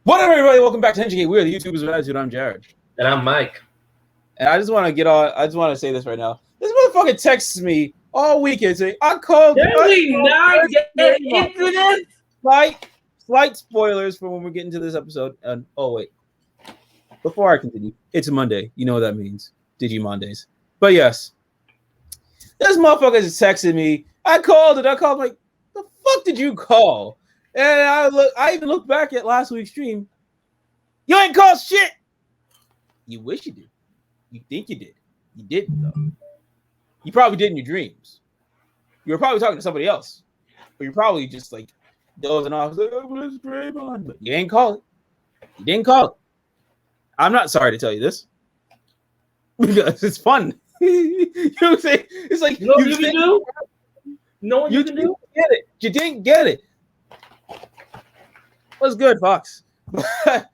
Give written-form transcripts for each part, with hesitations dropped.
What up, everybody? Welcome back to NGK. We are the YouTubers of Attitude. I'm Jared. And I'm Mike. And I just want to say this right now. This motherfucker texts me all weekend saying, I called. Did we not get into this? Slight spoilers for when we get into this episode. And oh, wait. Before I continue, it's a Monday. You know what that means. DIGIMondays. But yes, this motherfucker is texting me. I called. Like, the fuck did you call? And I even looked back at last week's stream. You ain't called shit. You wish you did. You think you did. You didn't, though. You probably did in your dreams. You were probably talking to somebody else. Or you're probably just like dozing off. Like, oh, but you ain't call it. You didn't call it. I'm not sorry to tell you this. Because it's fun. You know what I'm saying? It's like, you know what you can do? No one you can do? Get it. You didn't get it. What's good, Fox? Let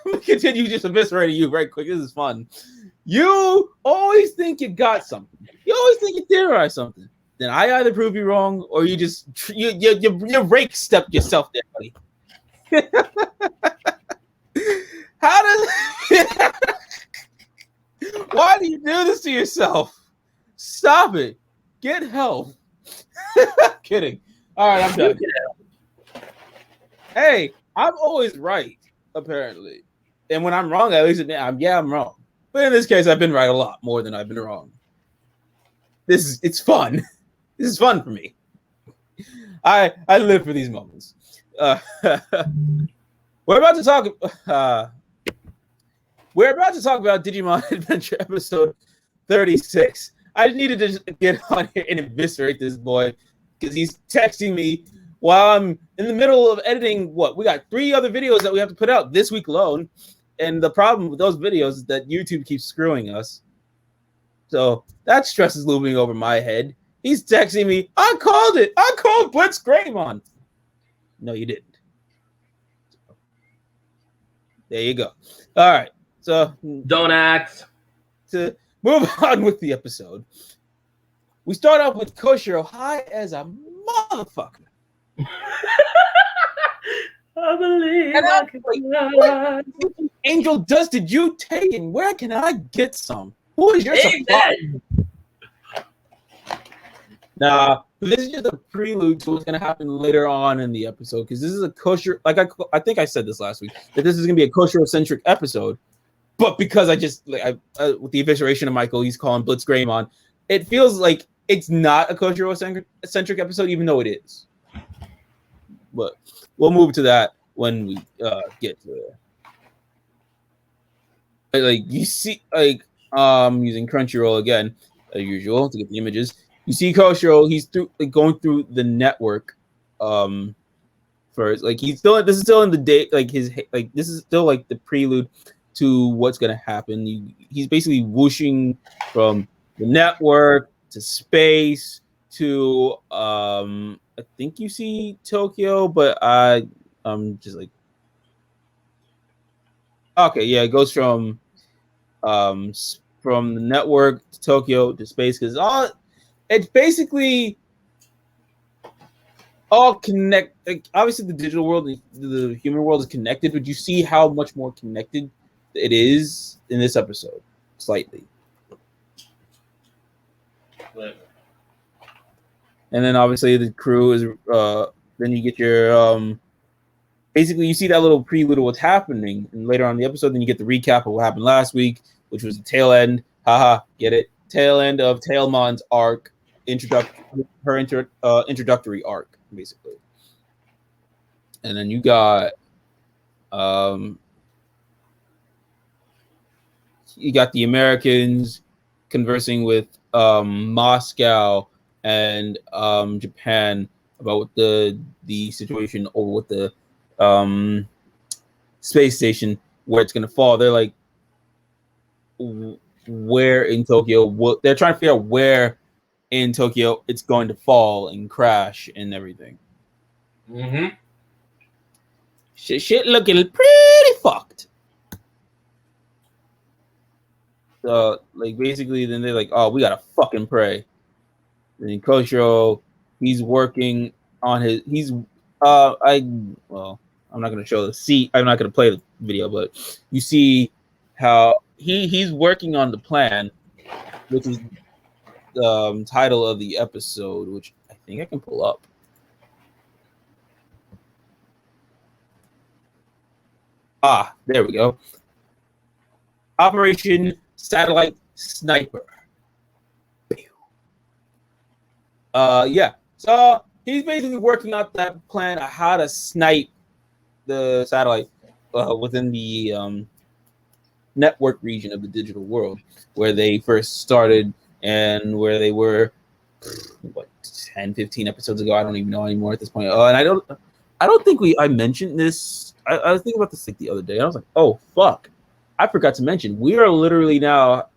me continue just eviscerating you very quick. This is fun. You always think you got something. You always think you theorized something. Then I either prove you wrong or you just you rake step yourself there, buddy. How does why do you do this to yourself? Stop it. Get help. Kidding. All right, I'm done. Hey, I'm always right, apparently. And when I'm wrong, at least I'm wrong. But in this case, I've been right a lot more than I've been wrong. It's fun. This is fun for me. I live for these moments. We're about to talk about Digimon Adventure episode 36. I needed to get on here and eviscerate this boy because he's texting me while I'm in the middle of editing. We got 3 other videos that we have to put out this week alone. And the problem with those videos is that YouTube keeps screwing us. So that stress is looming over my head. He's texting me, I called it. I called Blitz Greymon. No, you didn't. There you go. All right. So don't act. To move on with the episode. We start off with Koshiro high as a motherfucker. I believe what Angel dust did you take, and where can I get some? Who is your supply? Nah, this is just a prelude to what's gonna happen later on in the episode, because this is a kosher. Like I think I said this last week that this is gonna be a kosher-centric episode, but because I just with the evisceration of Michael, he's calling Blitz Greymon. It feels like it's not a kosher-centric episode, even though it is. But we'll move to that when we get to it. Like you see, using Crunchyroll again, as usual, to get the images. You see Koshiro, he's going through the network. First, he's still. This is still in the day. This is still like the prelude to what's gonna happen. He's basically whooshing from the network to space to I think you see Tokyo, but I'm just like, okay, yeah, it goes from the network to Tokyo to space because it's basically all connect. Obviously, the digital world, the human world is connected, but you see how much more connected it is in this episode, slightly. And then obviously the crew is then you get your basically you see that little prelude of what's happening, and later on in the episode then you get the recap of what happened last week, which was the tail end. Haha, get it? Tail end of Tailmon's arc, introductory arc, basically. And then you got the Americans conversing with Moscow and Japan about the situation over with the space station where it's gonna fall. They're like, where in Tokyo? They're trying to figure out where in Tokyo it's going to fall and crash and everything. Mm-hmm. Shit looking pretty fucked. So basically, then they're like, oh, we gotta fucking pray. And then Koshiro, he's working on his. He's I don't I'm not going to show the see. I'm not going to play the video, but you see how he's working on the plan, which is the title of the episode, which I think I can pull up. Ah, there we go. Operation Satellite Sniper. Yeah. So he's basically working out that plan of how to snipe the satellite within the network region of the digital world where they first started and where they were 10 15 episodes ago. I don't even know anymore at this point. And I don't think I mentioned this. I was thinking about this like the other day and I was like, oh fuck, I forgot to mention we are literally now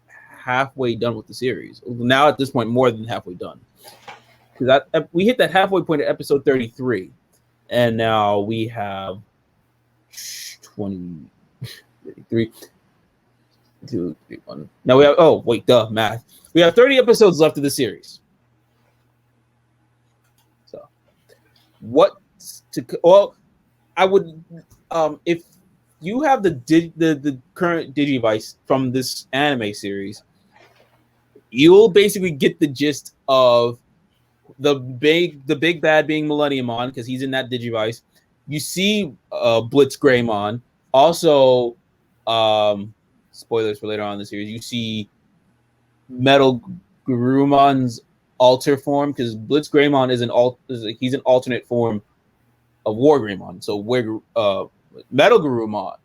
halfway done with the series. Now at this point more than halfway done, because we hit that halfway point at episode 33 and now we have 20 33 2 3 1. Now we have math. We have 30 episodes left of the series. So I would if you have the current Digivice from this anime series, you'll basically get the gist of the big bad being Millenniumon because he's in that Digivice. You see Blitz Greymon. Also, spoilers for later on in the series, you see Metal Gurumon's alter form because Blitz Greymon he's an alternate form of War Greymon. So Metal Gurumon.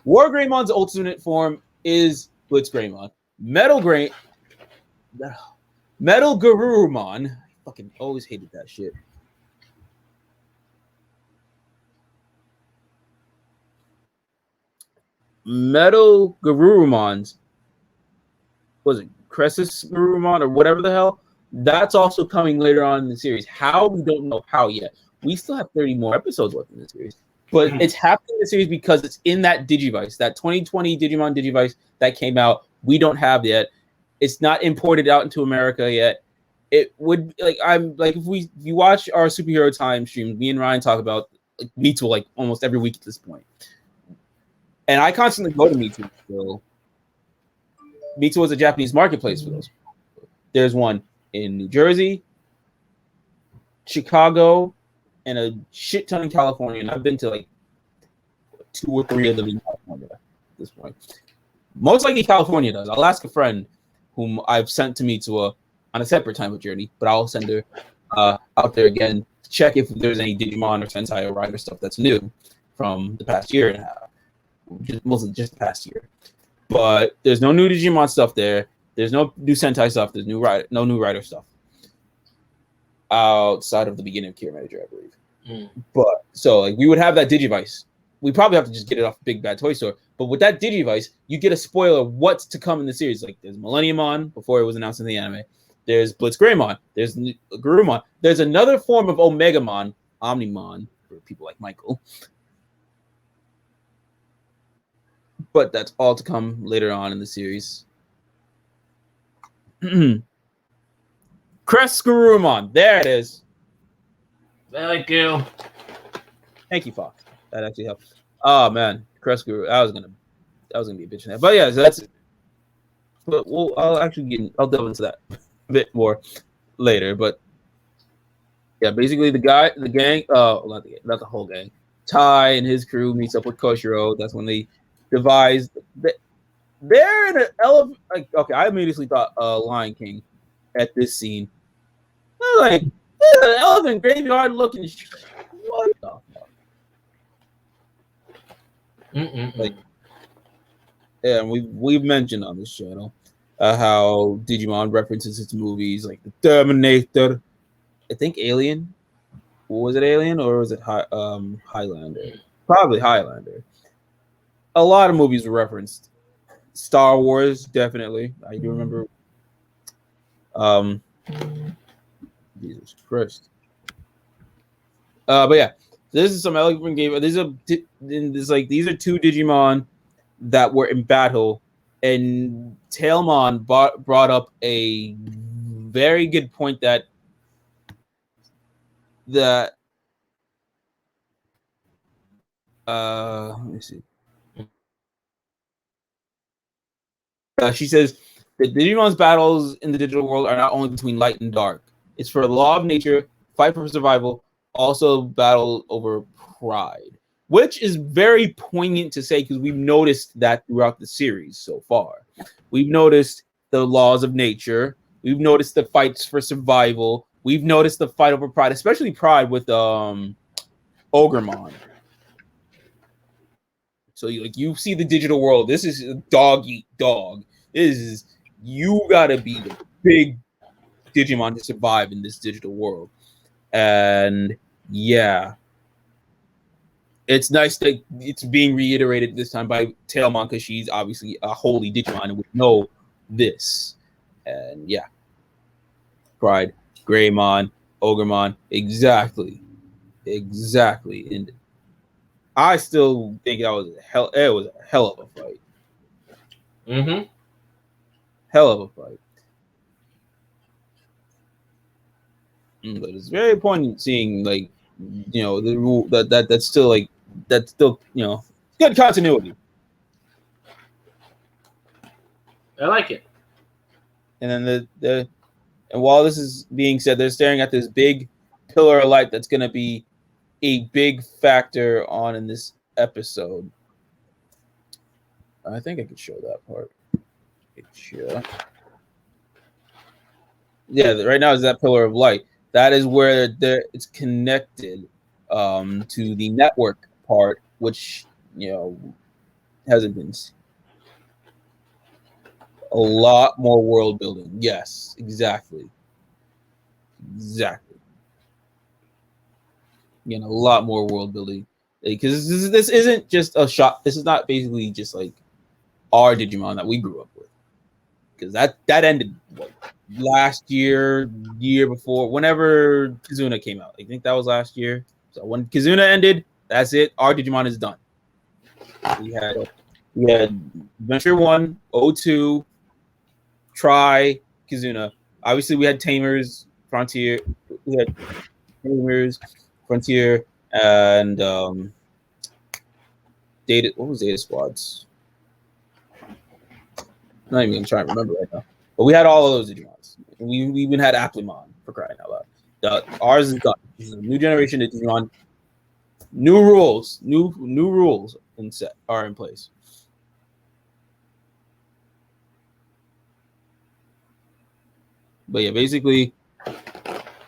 War Greymon's alternate form is Blitz Greymon. Metal Gurumon. I fucking always hated that shit. Metal Gurumon's, was it Cressus Gurumon or whatever the hell? That's also coming later on in the series. How, we don't know how yet. We still have 30 more episodes left in the series. But it's happening in the series because it's in that Digivice, that 2020 Digimon Digivice that came out. We don't have yet. It's not imported out into America yet. It would if you watch our superhero time streams, me and Ryan talk about Mitsu like almost every week at this point. And I constantly go to Mitsu. So Mitsu is a Japanese marketplace for those. There's one in New Jersey, Chicago, and a shit ton in California. And I've been to like 2 or 3 of them in California at this point. Most likely California does. I'll ask a friend whom I've sent to Mitsu on a separate time of journey, but I'll send her out there again to check if there's any Digimon or Sentai or Rider stuff that's new from the past year and a half. Mostly just the past year. But there's no new Digimon stuff there. There's no new Sentai stuff. There's no new Rider stuff. Outside of the beginning of Kira Manager, I believe. But so like we would have that Digivice. We probably have to just get it off Big Bad Toy Store. But with that Digivice, you get a spoiler of what's to come in the series. Like there's Millenniumon before it was announced in the anime. There's Blitz Greymon. There's Gurumon. There's another form of Omegamon, Omnimon, for people like Michael. But that's all to come later on in the series. Crest Gurumon. There it is. Thank you. Thank you, Fox. That actually helped. Oh man, Crest Guru. I was gonna be a bitch in that. But yeah, so that's it. But I'll delve into that a bit more later. But yeah, basically the gang, not the whole gang. Tai and his crew meets up with Koshiro. That's when they devised. They're in an elephant. Like, okay, I immediately thought Lion King at this scene. I was like, an elephant graveyard looking. What the fuck? Like, yeah, we've mentioned on this channel how Digimon references its movies like the Terminator. I think Alien. Was it Alien or was it Highlander? Probably Highlander. A lot of movies were referenced. Star Wars, definitely. I do remember. Jesus Christ. But yeah, this is some elephant game. These are 2 Digimon that were in battle, and Tailmon brought up a very good point that Let me see. She says the Digimon's battles in the digital world are not only between light and dark. It's for the law of nature, fight for survival, also battle over pride, which is very poignant to say because we've noticed that throughout the series so far. We've noticed the laws of nature. We've noticed the fights for survival. We've noticed the fight over pride, especially pride with Ogremon. So you see the digital world. This is dog eat dog. This is you gotta be the big Digimon to survive in this digital world. And yeah, it's nice that it's being reiterated this time by Tailmon because she's obviously a holy Digimon and would know this. And yeah, Pride, Greymon, Ogremon, exactly. And I still think that was it was a hell of a fight. Mm-hmm. Hell of a fight. But it's very important seeing the rule that's still good continuity. I like it. And then and while this is being said, they're staring at this big pillar of light that's gonna be a big factor on in this episode. I think I could show that part. Sure. Yeah, right now is that pillar of light. That is where it's connected to the network part, which hasn't been a lot more world building. Yes, exactly. A lot more world building because this isn't just a shot. This is not basically just like our Digimon that we grew up with, because that ended last year before, whenever Kizuna came out. I think that was last year. So when Kizuna ended, that's it. Our Digimon is done. We had Adventure 1, 02, Try, Kizuna. Obviously, we had Tamers, Frontier. We had Tamers, Frontier, and Data. What was Data Squads? I'm not even gonna try and remember right now. But we had all of those Digimons. We even had Applemon, for crying out loud. Ours is done. This is a new generation of Digimon. New rules are in place. But yeah, basically,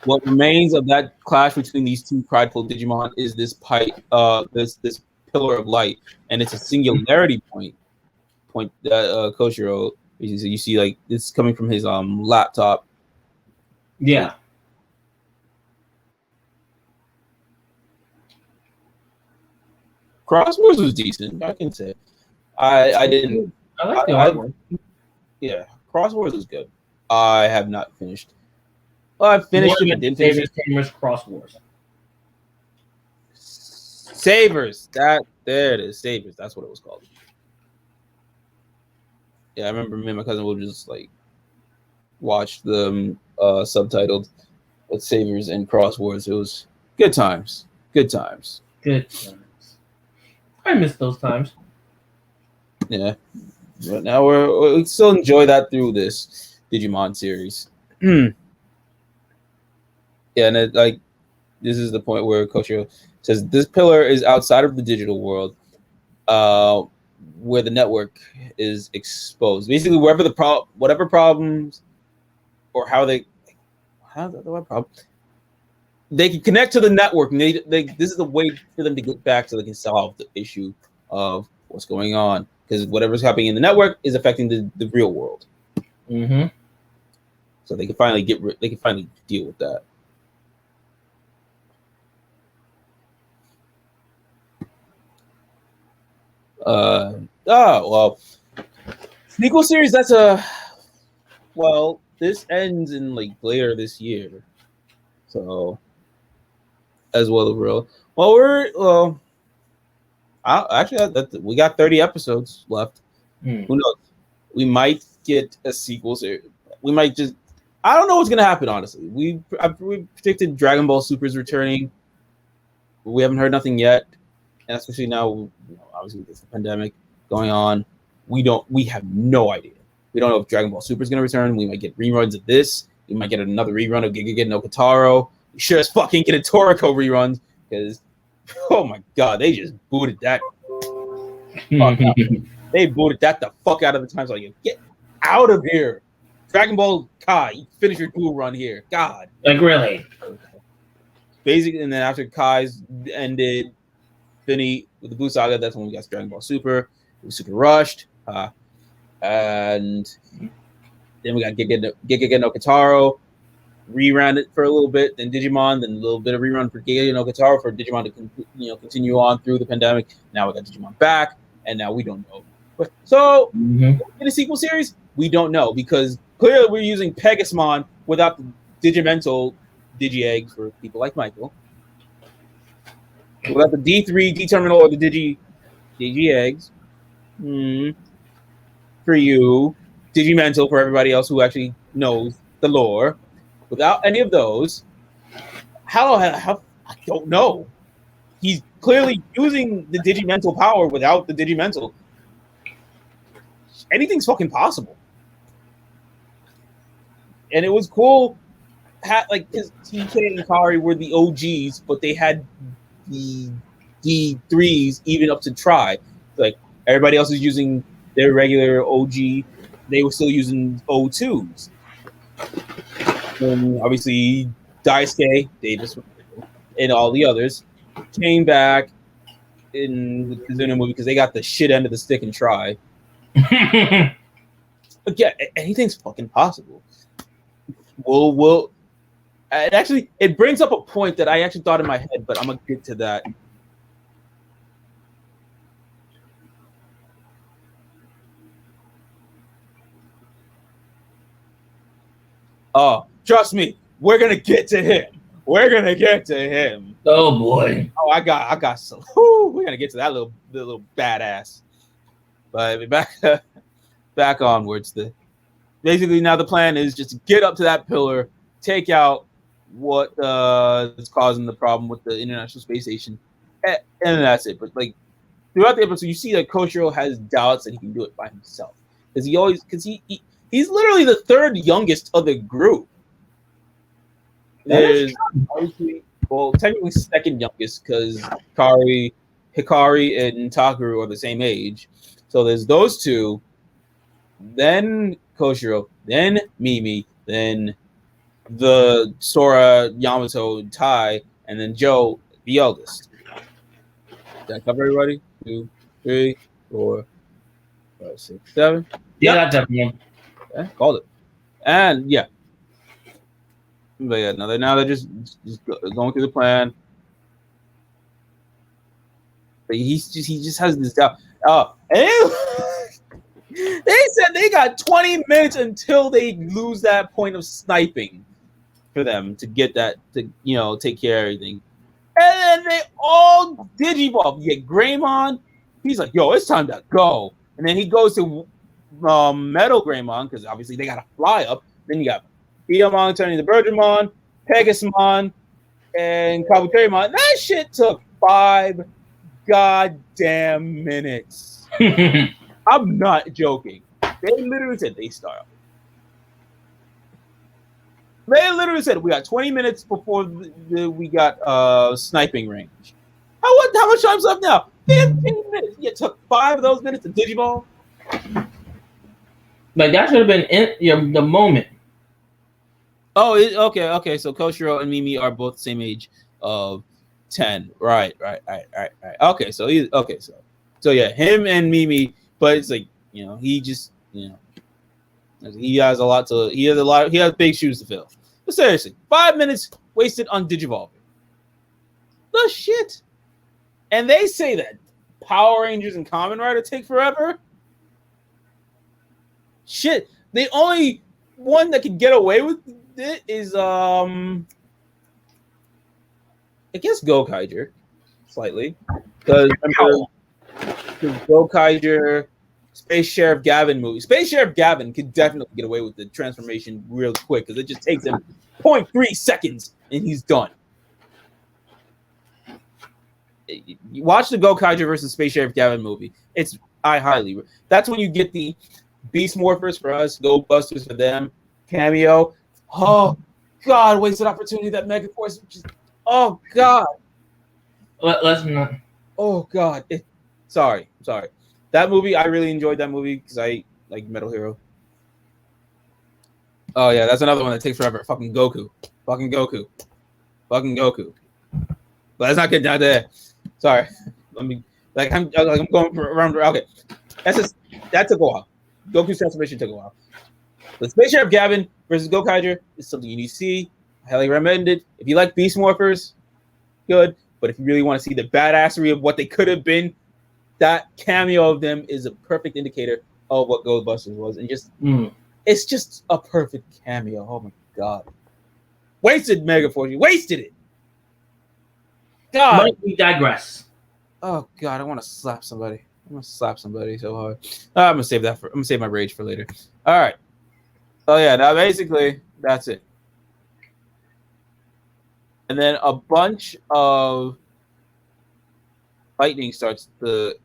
what remains of that clash between these two prideful Digimon is this this pillar of light, and it's a singularity point that Koshiro. You see, like, it's coming from his laptop. Yeah. Cross Wars was decent, I can say. I didn't. I like the artwork. Yeah, Cross Wars was good. I have not finished. Well, I finished it, but didn't finish it. Tamers Cross Wars. Savers. There it is. Savers. That's what it was called. Yeah, I remember me and my cousin would just like watch them subtitled with Savers and Cross Wars. It was good times. Good times. I miss those times. Yeah. But now we still enjoy that through this Digimon series. Yeah, and this is the point where Koshiro says this pillar is outside of the digital world, where the network is exposed. Basically, whatever problems or the problem, they can connect to the network. And this is the way for them to get back so they can solve the issue of what's going on, because whatever's happening in the network is affecting the real world. Mm-hmm. So they can finally deal with that. Well, sequel series. This ends in later this year, so as well the real. We got 30 episodes left. Who knows? We might get a sequel series. We might just. I don't know what's gonna happen. Honestly, we predicted Dragon Ball Super's returning. We haven't heard nothing yet. and especially now, obviously with this pandemic going on, we have no idea. We don't know if Dragon Ball Super is going to return. We might get reruns of this. We might get another rerun of Giga no Kitaro. We should just fucking get a Toriko reruns because, oh my god, they just booted that. They booted that the fuck out of the time. So you get out of here. Dragon Ball Kai, you finish your dual run here. God. Like really? Basically, and then after Kai's ended, Finny with the Blue Saga, that's when we got Dragon Ball Super. It was super rushed. And then we got Giga no Kitaro. Reran it for a little bit, then Digimon, then a little bit of rerun for Giga no Kitaro for Digimon to continue on through the pandemic. Now we got Digimon back, and now we don't know. So in a sequel series, we don't know because clearly we're using Pegasusmon without the Digimental Digi-Eggs for people like Michael. Without the D3 D-Terminal or the Digi-Eggs. For you, Digimental for everybody else who actually knows the lore. Without any of those, how I don't know. He's clearly using the Digimental power without the Digimental. Anything's fucking possible. And it was cool, because TK and Kari were the OGs, but they had the D3s even up to Tri. Like, everybody else is using their regular OG. They were still using O2s. And obviously, Daisuke, Davis, and all the others came back in the Kazuna movie because they got the shit end of the stick and Tri. But yeah, anything's fucking possible. It brings up a point that I actually thought in my head, but I'm gonna get to that. Oh, trust me, we're gonna get to him. We're gonna get to him. Oh boy. Oh, I got some. We're gonna get to that little badass. But back onwards. Basically now the plan is just to get up to that pillar, take out what is causing the problem with the International Space Station, and that's it. But like throughout the episode, you see that Koshiro has doubts that he can do it by himself because he's literally the third youngest of the group. There's obviously, technically second youngest because Hikari and Takeru are the same age. So there's those two, then Koshiro, then Mimi, then the Sora, Yamato, and Tai, and then Joe, the eldest. Did I cover everybody? 2, 3, 4, 5, 6, 7. Yeah, that's everyone. Yeah, called it. And yeah. But yeah, now they're just going through the plan. But he just has this doubt. And they said they got 20 minutes until they lose that point of sniping for them to get that to take care of everything. And then they all Digivolve. You get Greymon. He's like, yo, it's time to go. And then he goes to Metal Greymon because obviously they gotta fly up. Then you got Beamon turning to Birdramon, Pegasusmon, and Kabuterimon. That shit took 5 goddamn minutes. I'm not joking. They literally said they start. They literally said we got 20 minutes before we got sniping range. How much time's left now? 15 minutes. You took 5 of those minutes to Digiball. Like that should have been the moment. Oh, okay. So Koshiro and Mimi are both the same age of 10. Right. Okay, so yeah, him and Mimi, but it's like, he just, he has big shoes to fill. But seriously, 5 minutes wasted on Digivolving. The shit. And they say that Power Rangers and Kamen Rider take forever. Shit. The only one that can get away with it is I guess Gokaiger slightly. Because Gokaiger, Space Sheriff Gavin movie. Space Sheriff Gavin could definitely get away with the transformation real quick because it just takes him 0.3 seconds and he's done. You watch the Gokaiger versus Space Sheriff Gavin movie. That's when you get the Beast Morphers for us, Go Busters for them, cameo. Oh God, wasted opportunity that Megaforce. Oh God. Let's not. Oh God. Sorry. That movie, I really enjoyed that movie because I like Metal Hero. Oh yeah, that's another one that takes forever. Fucking Goku. But let's not get down there. Sorry. I'm going around. Okay, that took a while. Goku's transformation took a while. The Space Sheriff Gavin versus Gokaiger is something you need to see. I highly recommend it. If you like Beast Morphers, good. But if you really want to see the badassery of what they could have been, that cameo of them is a perfect indicator of what Ghostbusters was. And it's just a perfect cameo. Oh my God. Wasted Megaforce. You wasted it. God. But we digress. Oh God, I want to slap somebody. I'm gonna slap somebody so hard. I'm gonna save my rage for later. All right. Oh yeah, now basically that's it. And then a bunch of lightning starts to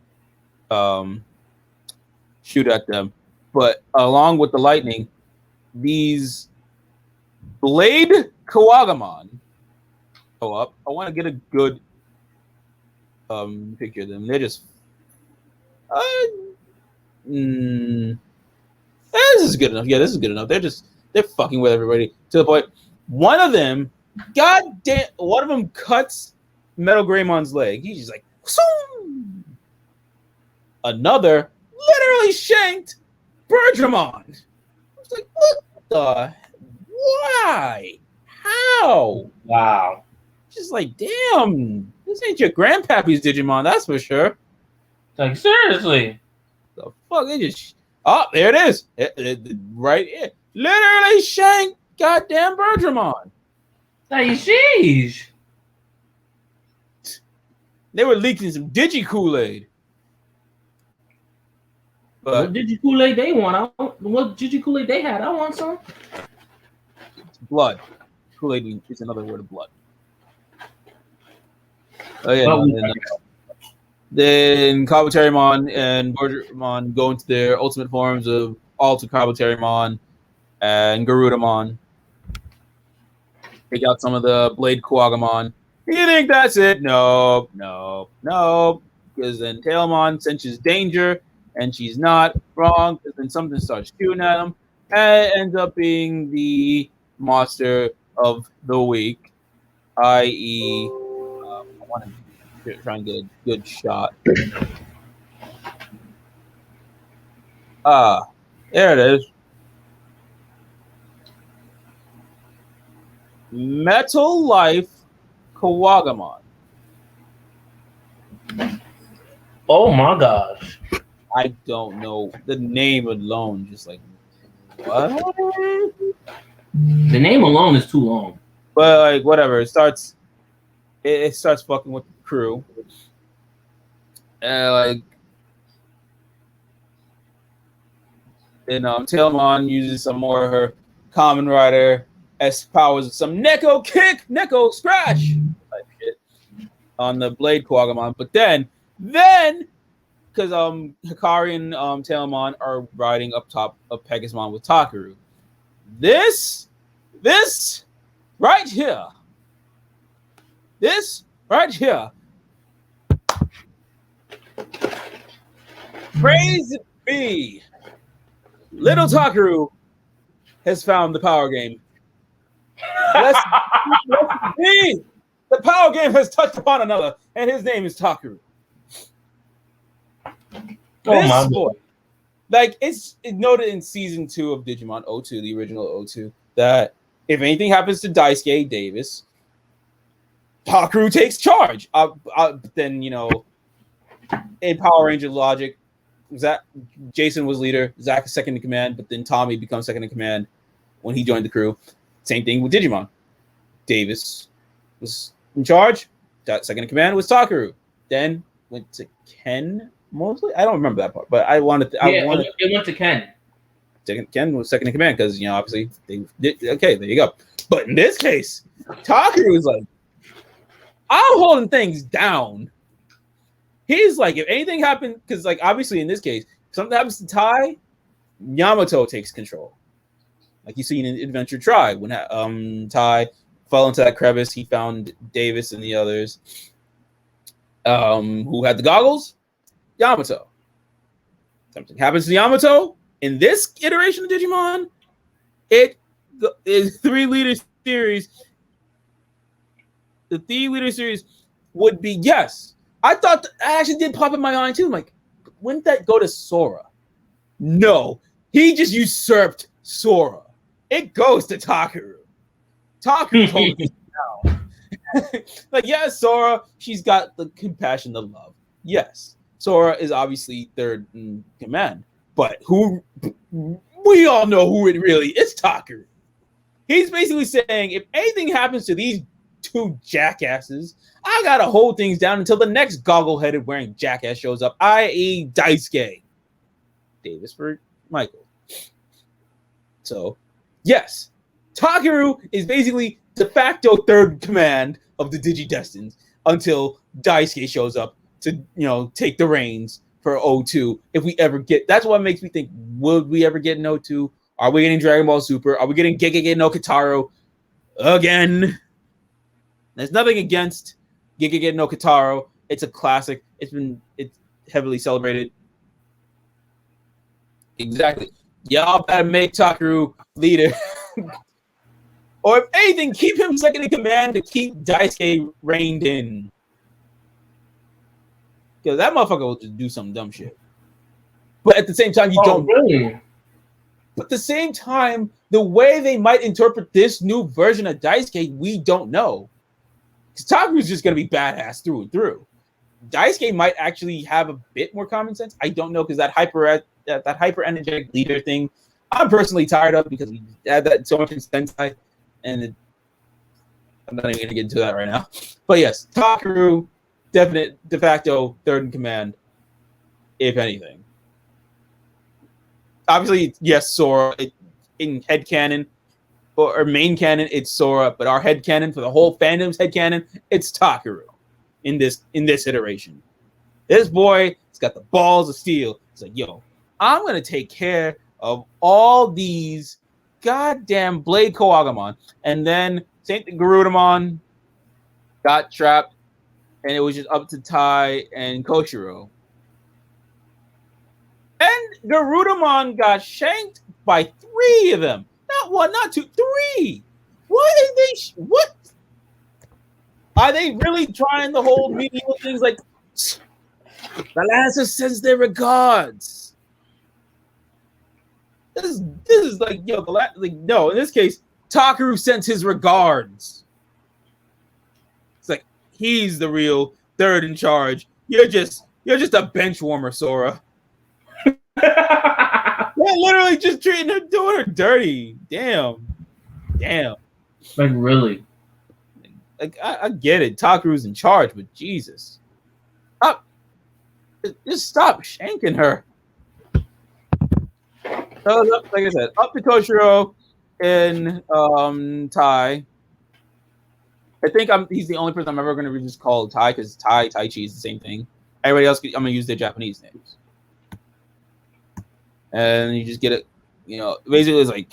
shoot at them. But along with the lightning, these Blade Kawagamon go up. I want to get a good picture of them. They're just this is good enough. Yeah, this is good enough. They're fucking with everybody to the point. One of them cuts Metal Greymon's leg. He's just like, Zoom! Another literally shanked Bergramon. I was like, what the? Why? How? Wow. Just like, damn, this ain't your grandpappy's Digimon, that's for sure. Like, seriously. The fuck? They just. Oh, there it is. Right here. Literally shanked goddamn Bergramon. Like, sheesh. They were leaking some Digi Kool-Aid. But What Digi Kool-Aid they want? What Digi Kool-Aid they had? I want some. Blood. Kool-Aid is another word of blood. Oh yeah. Then Kabuterimon and Bergermon go into their ultimate forms of Alter Kabuterimon and Garudamon. Take out some of the Blade Kawagamon. You think that's it? No. Because then Tailmon senses danger, and she's not wrong. Because then something starts shooting at him, and it ends up being the monster of the week, i.e., I want to try and get a good shot. There it is. Metal Life Kawagamon. Oh my gosh. I don't know. The name alone, just like, what? The name alone is too long. But like, whatever. It starts fucking with the crew. And Tailmon uses some more of her Common Rider S powers with some Neko kick, Neko scratch type shit on the Blade Kawagamon. But then because Hikari and Tailmon are riding up top of Pegasusmon with Takaru. This right here. Praise be. Little Takaru has found the power game. Let's be. The power game has touched upon another, and his name is Takaru. Oh my boy. Like it's noted in season 2 of Digimon 02, the original 02, that if anything happens to Daisuke Davis, Takaru takes charge. Then in Power Ranger logic, Jason was leader, Zack is second in command, but then Tommy becomes second in command when he joined the crew. Same thing with Digimon. Davis was in charge. That second in command was Takaru. Then went to Ken mostly. I don't remember that part, but it went to Ken. Ken was second in command because obviously they did. Okay, there you go. But in this case, Takaru was like, I'm holding things down. He's like, if anything happened, because like obviously in this case, if something happens to Tai, Yamato takes control. Like you see in Adventure Tribe when Tai fell into that crevice, he found Davis and the others who had the goggles. Yamato. Something happens to Yamato in this iteration of Digimon. It is 3-leader series. The 3-leader series would be yes. I thought I actually did pop in my mind too. I'm like, wouldn't that go to Sora? No, he just usurped Sora. It goes to Takeru. Takeru told us now. Like, yes, Sora, she's got the compassion, the love. Yes, Sora is obviously third in command, but who we all know who it really is, Takeru. He's basically saying, if anything happens to these two jackasses, I gotta hold things down until the next goggle-headed wearing jackass shows up, i.e. Daisuke. Davis for Michael. So, yes, Takeru is basically de facto third command of the Digidestins until Daisuke shows up to, take the reins for O2. If we ever get, that's what makes me think, would we ever get an O2? Are we getting Dragon Ball Super? Are we getting Gegege no Kitaro again? There's nothing against Gegege no Kitaro. It's a classic. It's heavily celebrated. Exactly. Y'all better make Takeru leader. Or if anything, keep him second in command to keep Daisuke reined in. Because that motherfucker will just do some dumb shit. But at the same time, you don't. Really? But at the same time, the way they might interpret this new version of Daisuke, we don't know. Because Takeru's just going to be badass through and through. Daisuke might actually have a bit more common sense. I don't know, because that hyper energetic leader thing, I'm personally tired of, because we had that so much in Sentai, and I'm not even going to get into that right now. But yes, Takeru, definite de facto third in command, if anything. Obviously, yes, Sora. In headcanon, or main canon, it's Sora, but our headcanon for the whole fandom's headcanon, it's Takeru in this iteration. This boy has got the balls of steel. It's like, yo, I'm going to take care of all these goddamn Blade Koagamon. And then Saint Garudamon got trapped, and it was just up to Tai and Koshiro. And Garudamon got shanked by 3 of them. Not 1, not 2, 3. What? Are they really trying the whole medieval things like the Lancer sends their regards? This is like, yo, no, in this case, Takeru sends his regards. It's like he's the real third in charge. You're just a bench warmer, Sora. They're literally just doing her dirty. Damn. Like, really? Like, I get it. Takeru's in charge, but Jesus. Just stop shanking her. So, like I said, up to Koshiro and Tai. I think he's the only person I'm ever going to just call Tai, because Tai, Taichi is the same thing. Everybody else, I'm going to use their Japanese names. And you just get it, basically it's like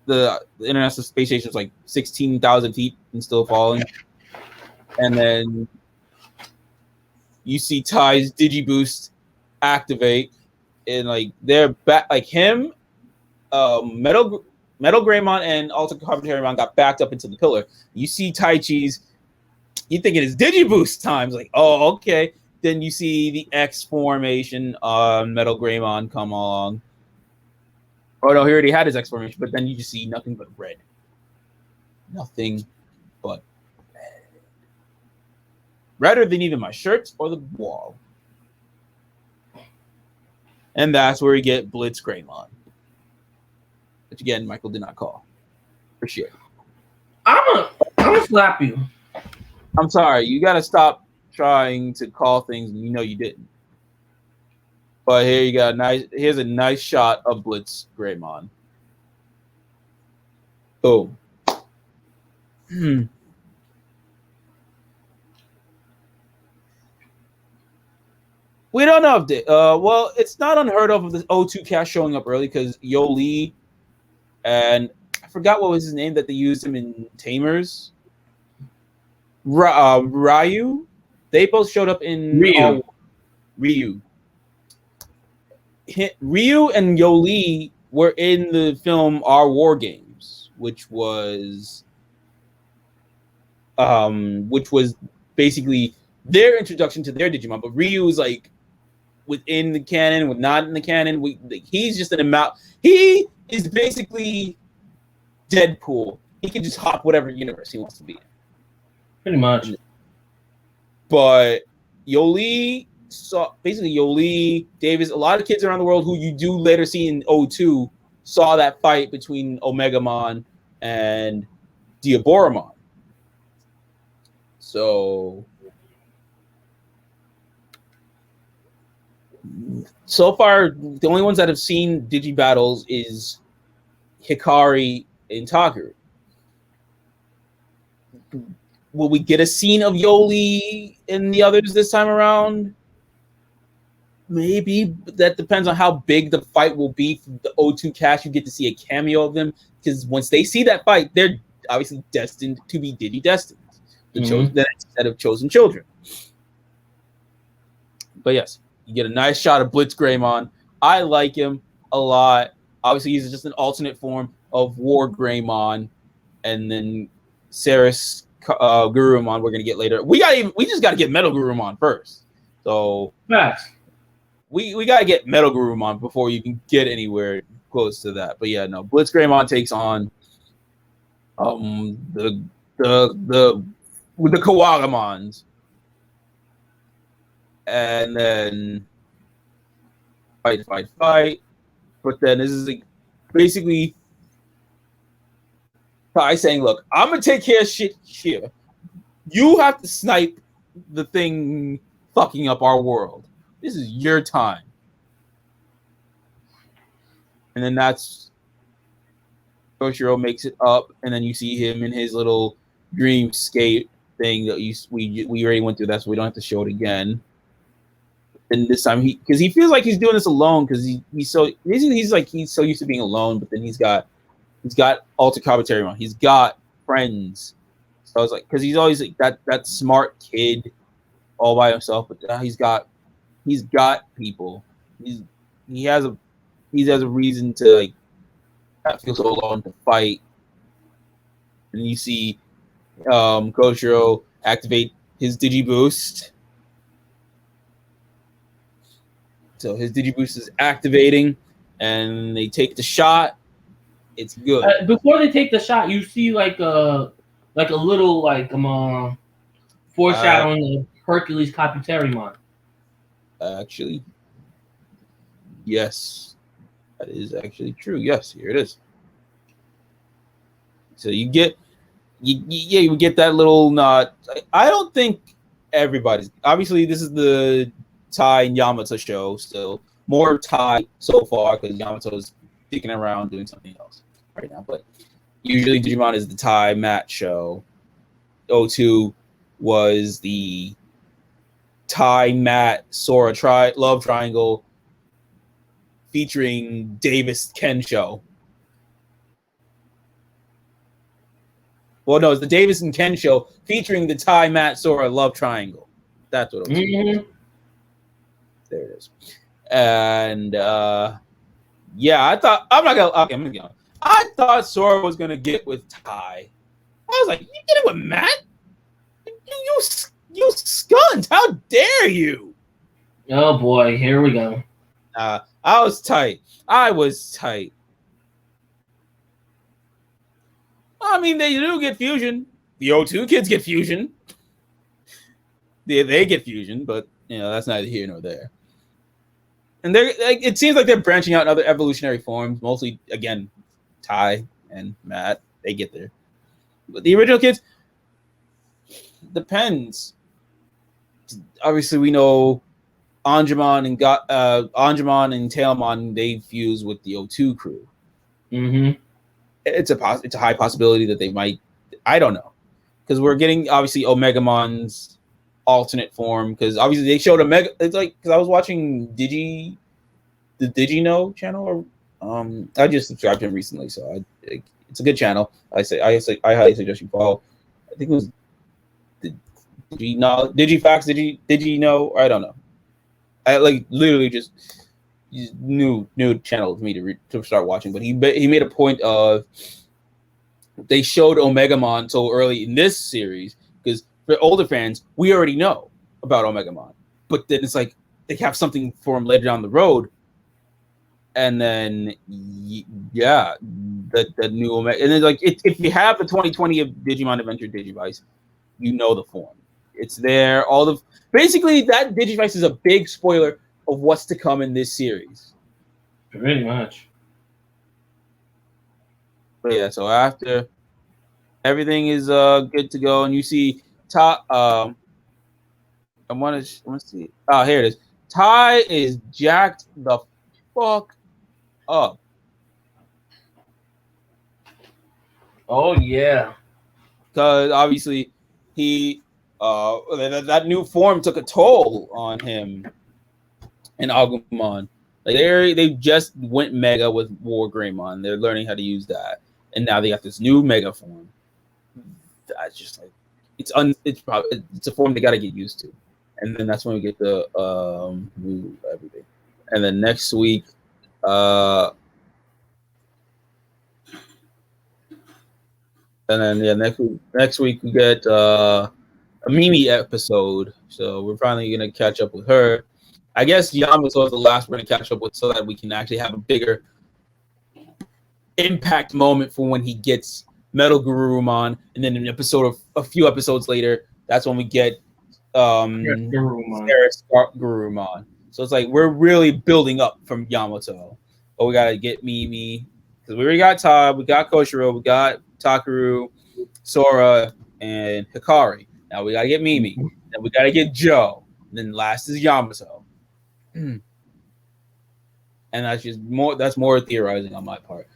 the International Space Station is like 16,000 feet and still falling. And then you see Tai's Digiboost activate, and like they're back, like him, Metal Greymon and also Carpentarimon got backed up into the pillar. You see Taichi's, you think it is Digiboost times, like, oh, okay. Then you see the X formation on Metal Greymon come along. Oh no, he already had his X formation, but then you just see nothing but red. Nothing but red. Redder than even my shirts or the wall. And that's where you get Blitz Greymon. Which again, Michael did not call. For sure. I'm gonna slap you. I'm sorry, you gotta stop trying to call things and you didn't. But here you got here's a nice shot of Blitz Greymon. Boom. We don't know if well, it's not unheard of the O2 cast showing up early because Yoli and I forgot what was his name that they used him in Tamers. Ryu, they both showed up in Ryu. Ryu and Yoli were in the film Our War Games, which was basically their introduction to their Digimon. But Ryu is like within the canon, with not in the canon. He's just an amount. He is basically Deadpool. He can just hop whatever universe he wants to be in. Pretty much. But Yoli Davis, a lot of kids around the world who you do later see in O2 saw that fight between Omegamon and Diaboromon. So far, the only ones that have seen Digi battles is Hikari and Takeru. Will we get a scene of Yoli and the others this time around? Maybe, but that depends on how big the fight will be. For the O2 cast, you get to see a cameo of them because once they see that fight, they're obviously destined to be Digi-destined. The set of chosen children. But yes, you get a nice shot of Blitzgreymon. I like him a lot. Obviously, he's just an alternate form of War Greymon, and then Ceres Gurumon we're gonna get later. We just gotta get Metal Gurumon first. So facts. We gotta get Metal Gurumon before you can get anywhere close to that. But yeah, no, Blitzgreymon takes on the Kawagamons. And then fight. But then this is like basically by saying, look, I'm gonna take care of shit here. You have to snipe the thing fucking up our world. This is your time. And then that's Koshiro makes it up, and then you see him in his little dreamscape thing that we already went through. That's why we don't have to show it again. And this time because he feels like he's doing this alone because he's so used to being alone, but then he's got Alter Kabuterimon. He's got friends. So I was like, because he's always like that smart kid all by himself, but now he's got people. He has a reason to like not feel so alone to fight. And you see Koshiro activate his Digiboost. So his Digiboost is activating, and they take the shot. It's good. Before they take the shot, you see like a little foreshadowing of Hercules Kabuterimon. Actually, yes, that is actually true. Yes, here it is. So you get that little nod. I don't think everybody's obviously this is the Tai and Yamato show, still more Tai so far because Yamato's sticking around doing something else right now. But usually Digimon is the Tai Matt show. O2 was the Tai Matt Sora love triangle featuring Davis Ken show. Well, no, it's the Davis and Ken show featuring the Tai Matt Sora love triangle. That's what it was. Mm-hmm. There it is. And yeah, I thought I thought Sora was gonna get with Tai. I was like, you get it with Matt? You scunt! How dare you? Oh boy, here we go. I was tight. I mean, they do get fusion. The O2 kids get fusion. They get fusion, but that's neither here nor there. And it seems like they're branching out in other evolutionary forms. Mostly, again, Tai and Matt. They get there, but the original kids depends. Obviously, we know Angemon and Tailmon. They fuse with the O2 crew. Mm-hmm. It's a high possibility that they might. I don't know, because we're getting obviously Omegamon's alternate form, because obviously they showed a mega. It's like, because I was watching the DigiKnow channel, or I just subscribed to him recently, so it's a good channel. I highly suggest you follow. I think it was DigiFacts, DigiKnow. I don't know. I like literally just new channel for me to start watching. But he made a point of, they showed Omegamon so early in this series, because for older fans, we already know about Omegamon, but then it's like they have something for him later down the road, and then that new Omega, and then like if you have the 2020 of Digimon Adventure Digivice, you know the form. It's there. Basically that Digivice is a big spoiler of what's to come in this series. Pretty much. But yeah, so after everything is good to go, and you see I want to see. Oh, here it is. Ty is jacked the fuck up. Oh yeah. Because obviously he that new form took a toll on him and Agumon. Like they just went mega with War Greymon. They're learning how to use that, and now they got this new mega form. That's just like it's a form they got to get used to, and then that's when we get the new everything. And then next week, next week we get a Mimi episode. So we're finally gonna catch up with her. I guess Yamato is the last we're gonna catch up with, so that we can actually have a bigger impact moment for when he gets Metal Gurumon, and then a few episodes later, that's when we get Gurumon. So it's like we're really building up from Yamato. But we gotta get Mimi, because we already got Todd, we got Koshiro, we got Takaru, Sora, and Hikari. Now we gotta get Mimi. Then we gotta get Joe. And then last is Yamato. And that's more theorizing on my part.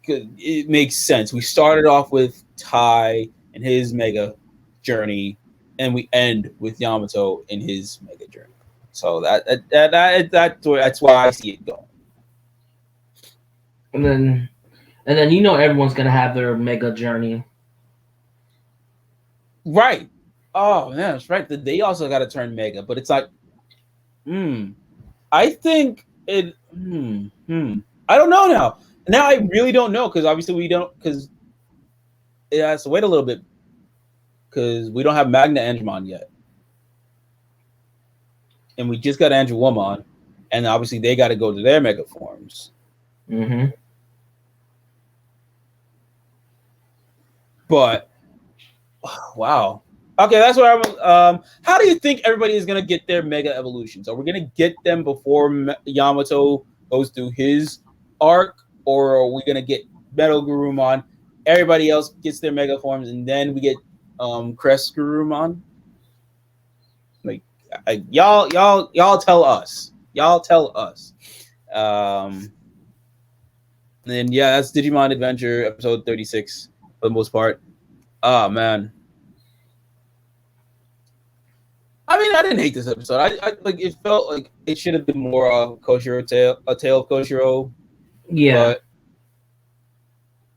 It makes sense. We started off with Tai and his mega journey, and we end with Yamato in his mega journey. So that's why I see it going. And then everyone's gonna have their mega journey. Right. Oh man, that's right. They also got to turn mega, but it's like, I think it. I don't know now. Now I really don't know, because obviously we don't, because it has to wait a little bit, because we don't have Magna Angemon yet, and we just got Angelwomon, and obviously they got to go to their mega forms. But wow. Okay, that's what I'm. How do you think everybody is gonna get their mega evolutions? Are we gonna get them before Yamato goes through his arc, or are we gonna get Metal Gurumon? Everybody else gets their mega forms, and then we get Crest Gurumon. Like, y'all tell us. Y'all tell us. And then yeah, that's Digimon Adventure episode 36 for the most part. Oh man. I mean, I didn't hate this episode. I like, it felt like it should have been more Koshiro a tale of Koshiro. Yeah. But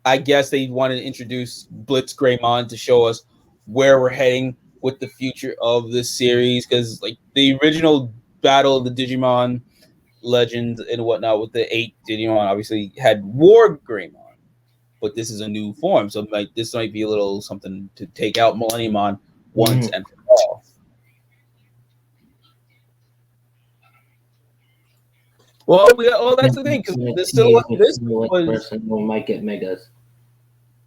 I guess they wanted to introduce Blitz Greymon to show us where we're heading with the future of this series, because like the original battle of the Digimon legends and whatnot with the 8 Digimon obviously had War Greymon, but this is a new form, so this might be a little something to take out Millenniumon once and for all. Well, that's the thing, because the silhouette for this was might get megas.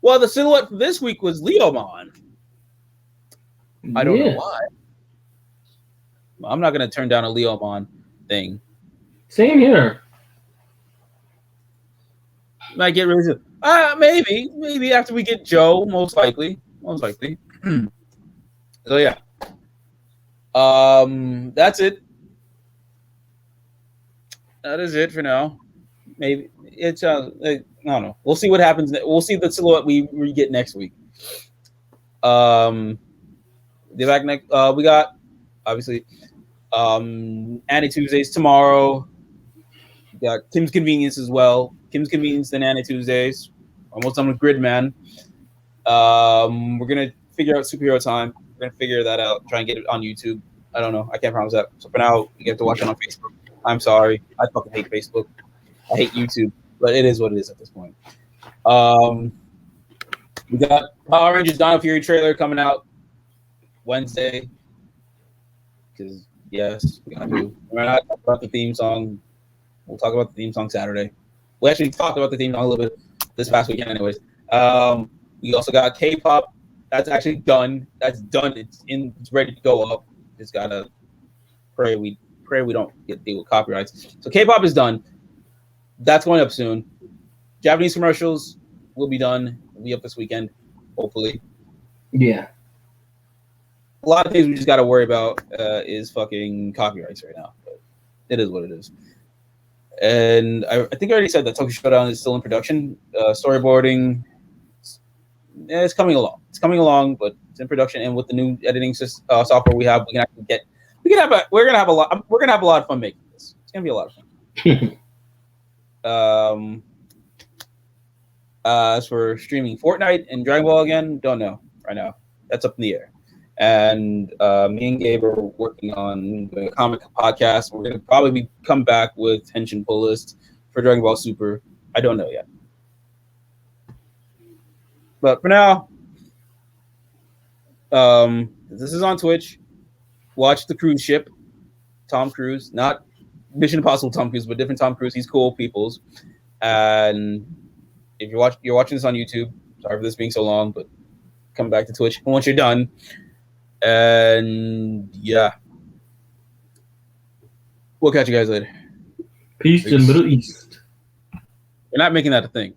Well, the silhouette for this week was Leomon. I don't know why. I'm not gonna turn down a Leomon thing. Same here. Might get rid of maybe after we get Joe, most likely. So yeah. That's it. That is it for now. Maybe it's I don't know. We'll see what happens. We'll see the silhouette we get next week. They're back next. We got obviously Annie Tuesdays tomorrow. We got Kim's Convenience as well. Kim's Convenience then Annie Tuesdays. Almost done with Gridman. We're gonna figure out Superhero Time. We're gonna figure that out. Try and get it on YouTube. I don't know. I can't promise that. So for now, you have to watch it on Facebook. I'm sorry. I fucking hate Facebook. I hate YouTube, but it is what it is at this point. We got Power Rangers Dino Fury trailer coming out Wednesday. Because yes, we gotta do. We're not talking about the theme song. We'll talk about the theme song Saturday. We actually talked about the theme song a little bit this past weekend, anyways. We also got K-pop. That's actually done. That's done. It's ready to go up. Just gotta pray we don't get deal with copyrights. So K-pop is done. That's going up soon. Japanese commercials will be done. Will be up this weekend, hopefully. Yeah. A lot of things we just got to worry about is fucking copyrights right now. But it is what it is. And I think I already said that Tokyo Showdown is still in production. Storyboarding, it's coming along. It's coming along, but it's in production. And with the new editing software we have, we're gonna have a lot of fun making this. It's gonna be a lot of fun. As for streaming Fortnite and Dragon Ball again, don't know right now. That's up in the air. And me and Gabe are working on the comic podcast. We're gonna probably come back with Henshin Pull List for Dragon Ball Super. I don't know yet. But for now, this is on Twitch. Watch the cruise ship, Tom Cruise, not Mission Impossible Tom Cruise, but different Tom Cruise. He's cool, peoples. And if you're watching this on YouTube, sorry for this being so long, but come back to Twitch once you're done. And yeah, we'll catch you guys later. Peace to the Middle East. We're not making that a thing.